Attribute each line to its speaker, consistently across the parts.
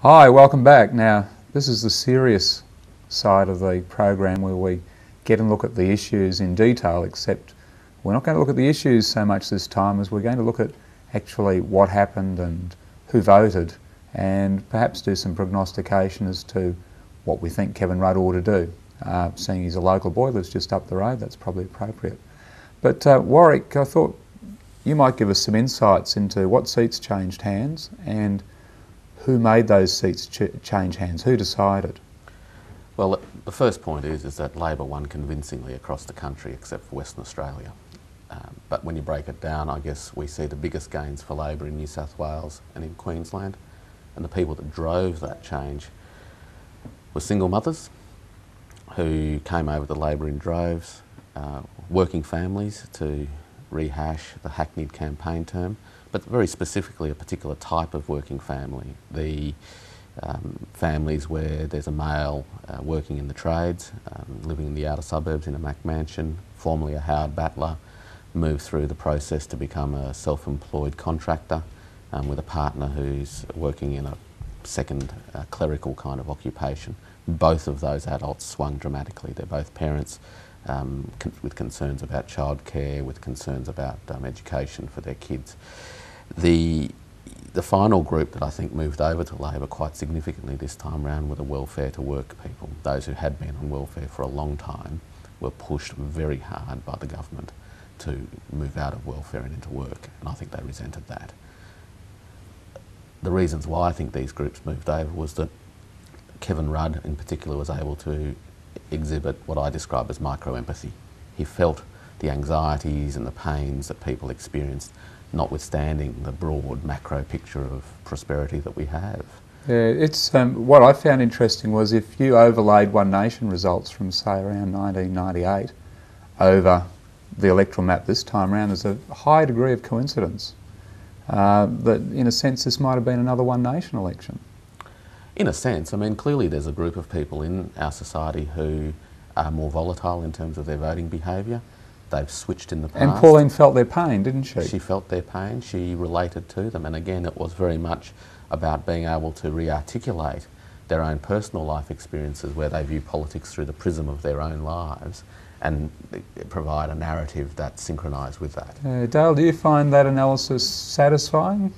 Speaker 1: Hi, welcome back. Now, this is the serious side of the program where we get and look at the issues in detail, except we're not going to look at the issues so much this time as we're going to look at actually what happened and who voted, and perhaps do some prognostication as to what we think Kevin Rudd ought to do. Seeing he's a local boy, lives just up the road, that's probably appropriate. But Warwick, I thought you might give us some insights into what seats changed hands and who made those seats change hands, who decided?
Speaker 2: Well, the first point is that Labor won convincingly across the country except for Western Australia. But when you break it down, I guess we see the biggest gains for Labor in New South Wales and in Queensland. And the people that drove that change were single mothers who came over to Labor in droves, working families, to rehash the hackneyed campaign term, but very specifically a particular type of working family. The families where there's a male working in the trades, living in the outer suburbs in a Mac mansion, formerly a Howard Battler, moved through the process to become a self-employed contractor with a partner who's working in a second clerical kind of occupation. Both of those adults swung dramatically. They're both parents with concerns about childcare, with concerns about education for their kids. The final group that I think moved over to Labor quite significantly this time round were the welfare to work people. Those who had been on welfare for a long time were pushed very hard by the government to move out of welfare and into work, and I think they resented that. The reasons why I think these groups moved over was that Kevin Rudd in particular was able to exhibit what I describe as micro-empathy. He felt the anxieties and the pains that people experienced, notwithstanding the broad macro picture of prosperity that we have.
Speaker 1: Yeah, it's what I found interesting was if you overlaid One Nation results from, say, around 1998 over the electoral map this time around, there's a high degree of coincidence that, in a sense, this might have been another One Nation election.
Speaker 2: In a sense, I mean, clearly there's a group of people in our society who are more volatile in terms of their voting behaviour. They've switched in the past.
Speaker 1: And Pauline felt their pain, didn't she?
Speaker 2: She felt their pain, she related to them, and again it was very much about being able to re-articulate their own personal life experiences where they view politics through the prism of their own lives and provide a narrative that's synchronised with that.
Speaker 1: Dale, do you find that analysis satisfying?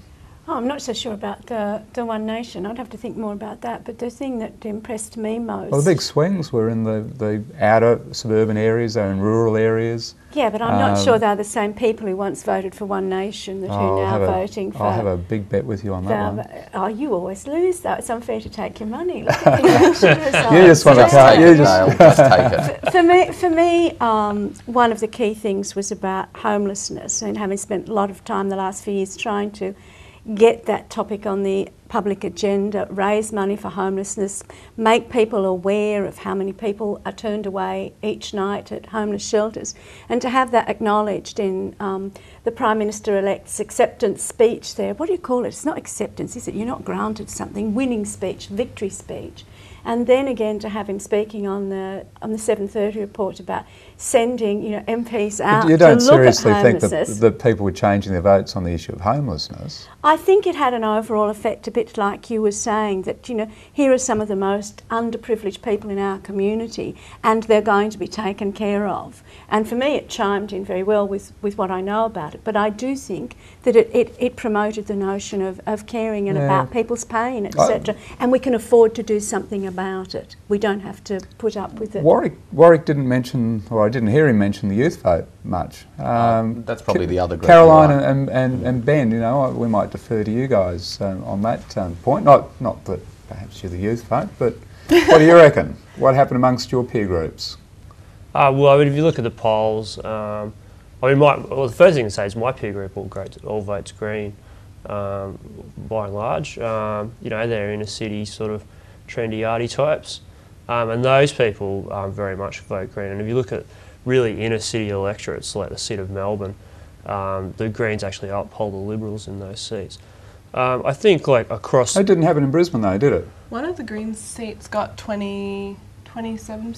Speaker 3: Oh, I'm not so sure about the One Nation. I'd have to think more about that. But the thing that impressed me most...
Speaker 1: Well, the big swings were in the outer suburban areas, they're in rural areas.
Speaker 3: Yeah, but I'm not sure they're the same people who once voted for One Nation that are now voting for...
Speaker 1: I'll have a big bet with you on that one.
Speaker 3: Oh, you always lose, though. It's unfair to take your money. Look at the election results.
Speaker 1: You just want to
Speaker 2: just take it.
Speaker 3: For me, one of the key things was about homelessness, and having spent a lot of time the last few years trying to get that topic on the public agenda, raise money for homelessness, make people aware of how many people are turned away each night at homeless shelters, and to have that acknowledged in the Prime Minister-elect's acceptance speech there. What do you call it? It's not acceptance, is it? You're not granted something. Winning speech, victory speech. And then again to have him speaking on the 7:30 report about sending MPs out to look at homelessness. You don't seriously think
Speaker 1: that people were changing their votes on the issue of homelessness?
Speaker 3: I think it had an overall effect, a bit like you were saying, that here are some of the most underprivileged people in our community and they're going to be taken care of. And for me it chimed in very well with what I know about it. But I do think that it promoted the notion of caring and about people's pain, etc. And we can afford to do something about it. We don't have to put up with it.
Speaker 1: Warwick didn't mention, or I didn't hear him mention the youth vote much.
Speaker 2: That's probably the other group.
Speaker 1: Caroline and Ben, we might defer to you guys on that point. Not that perhaps you're the youth vote, but what do you reckon? What happened amongst your peer groups?
Speaker 4: Well, I mean, if you look at the polls, the first thing to say is my peer group all votes Green, by and large. They're inner city sort of trendy arty types, and those people very much vote Green. And if you look at really inner city electorates like the seat of Melbourne, the Greens actually uphold the Liberals in those seats. I think across...
Speaker 1: It didn't happen in Brisbane though, did it?
Speaker 5: One of the Greens seats got 27%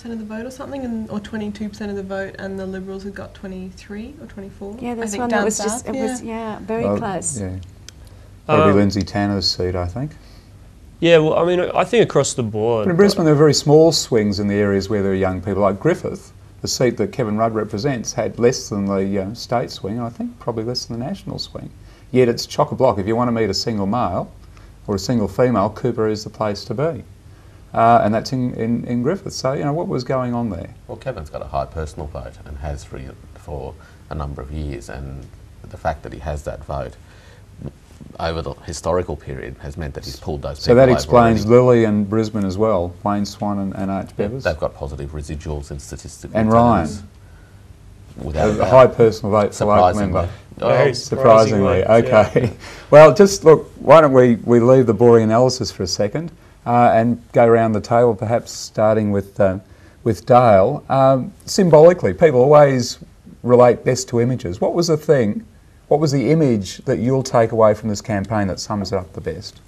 Speaker 5: of the vote or something, or 22% of the vote, and the Liberals had got 23 or 24.
Speaker 3: Yeah, there's one that was just, very close.
Speaker 1: Yeah. Probably Lindsay Tanner's seat, I think.
Speaker 4: Yeah, well, I mean, I think across the board.
Speaker 1: But in Brisbane, there are very small swings in the areas where there are young people, like Griffith. The seat that Kevin Rudd represents had less than the state swing, I think probably less than the national swing. Yet it's chock-a-block. If you want to meet a single male or a single female, Cooper is the place to be. And that's in Griffith. So, you know, what was going on there?
Speaker 2: Well, Kevin's got a high personal vote and has for a number of years, and the fact that he has that vote over the historical period has meant that he's pulled those people
Speaker 1: So that
Speaker 2: over
Speaker 1: explains
Speaker 2: already.
Speaker 1: Lily and Brisbane as well, Wayne Swan and Arch Bevis.
Speaker 2: They've got positive residuals in statistical
Speaker 1: And
Speaker 2: terms.
Speaker 1: Ryan.
Speaker 2: Without
Speaker 1: A high personal vote for local
Speaker 2: surprisingly.
Speaker 1: member.
Speaker 4: Very
Speaker 1: Surprisingly,
Speaker 4: yeah.
Speaker 1: okay. Well, just look, why don't we leave the boring analysis for a second and go around the table, perhaps starting with Dale. Symbolically, people always relate best to images. What was the thing, what was the image that you'll take away from this campaign that sums it up the best?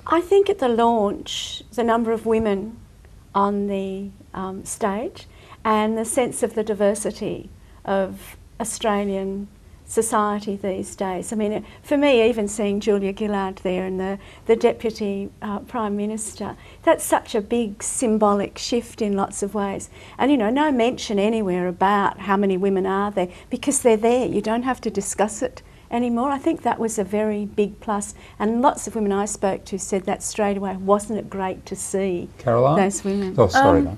Speaker 3: I think at the launch, the number of women on the stage and the sense of the diversity of Australian society these days. I mean, for me, even seeing Julia Gillard there and the Deputy Prime Minister, that's such a big symbolic shift in lots of ways. And, you know, no mention anywhere about how many women are there, because they're there. You don't have to discuss it anymore. I think that was a very big plus. And lots of women I spoke to said that straight away. Wasn't it great to see
Speaker 1: Caroline?
Speaker 3: those women?
Speaker 1: Oh, sorry, no.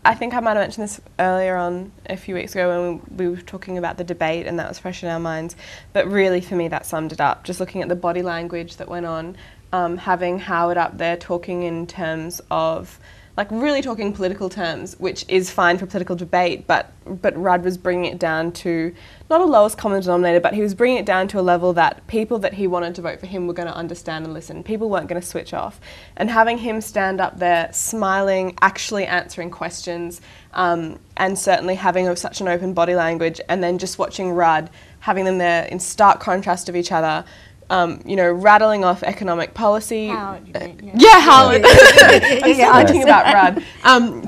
Speaker 5: I think I might have mentioned this earlier on a few weeks ago when we were talking about the debate, and that was fresh in our minds. But really, for me, that summed it up. Just looking at the body language that went on, having Howard up there talking in terms of, like, really talking political terms, which is fine for political debate, but Rudd was bringing it down to, not a lowest common denominator, but he was bringing it down to a level that people that he wanted to vote for him were going to understand and listen. People weren't going to switch off. And having him stand up there, smiling, actually answering questions, and certainly having such an open body language, and then just watching Rudd, having them there in stark contrast of each other, you know, rattling off economic policy.
Speaker 3: Howard, you mean,
Speaker 5: Yeah, Howard. I'm talking about Rudd.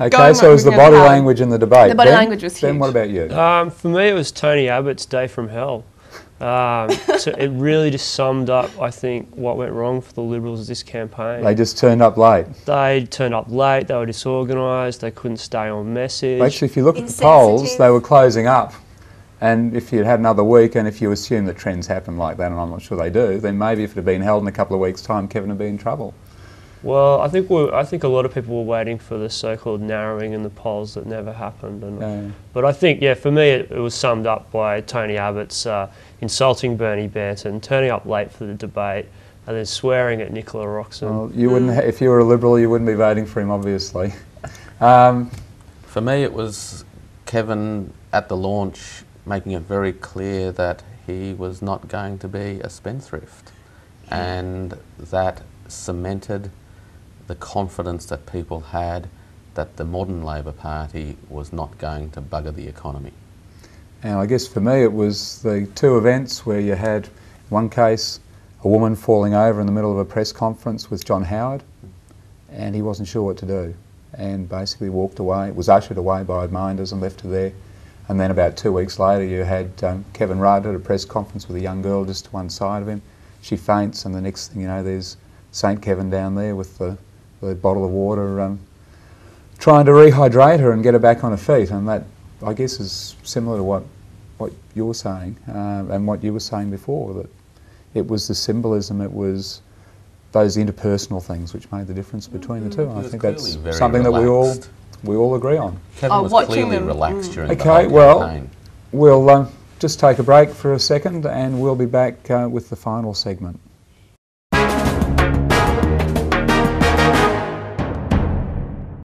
Speaker 1: Okay, so it was the body language in the debate.
Speaker 5: The body
Speaker 1: Ben?
Speaker 5: language was
Speaker 1: Ben,
Speaker 5: huge.
Speaker 1: what about you?
Speaker 4: For me, it was Tony Abbott's Day from Hell. So it really just summed up, I think, what went wrong for the Liberals this campaign.
Speaker 1: They just turned up late.
Speaker 4: They turned up late, they were disorganised, they couldn't stay on message.
Speaker 1: Actually, if you look at the polls, they were closing up. And if you'd had another week, and if you assume that trends happen like that, and I'm not sure they do, then maybe if it had been held in a couple of weeks' time, Kevin would be in trouble.
Speaker 4: Well, I think a lot of people were waiting for the so-called narrowing in the polls that never happened. And, but I think, yeah, for me, it was summed up by Tony Abbott's insulting Bernie Banton, turning up late for the debate, and then swearing at Nicola Roxon.
Speaker 1: Well, you wouldn't, if you were a Liberal, you wouldn't be voting for him, obviously.
Speaker 2: For me, it was Kevin at the launch making it very clear that he was not going to be a spendthrift, and that cemented the confidence that people had that the modern Labor Party was not going to bugger the economy.
Speaker 1: And I guess for me it was the two events where you had, in one case, a woman falling over in the middle of a press conference with John Howard, and he wasn't sure what to do, and basically walked away, was ushered away by admirers and left her there. And then about 2 weeks later you had Kevin Rudd at a press conference with a young girl just to one side of him. She faints, and the next thing you know, there's St Kevin down there with the bottle of water trying to rehydrate her and get her back on her feet. And that, I guess, is similar to what you're saying and what you were saying before, that it was the symbolism, it was those interpersonal things which made the difference between the two. And I think that's something that we all agree on.
Speaker 2: Kevin was clearly relaxed during the whole campaign.
Speaker 1: We'll just take a break for a second, and we'll be back with the final segment.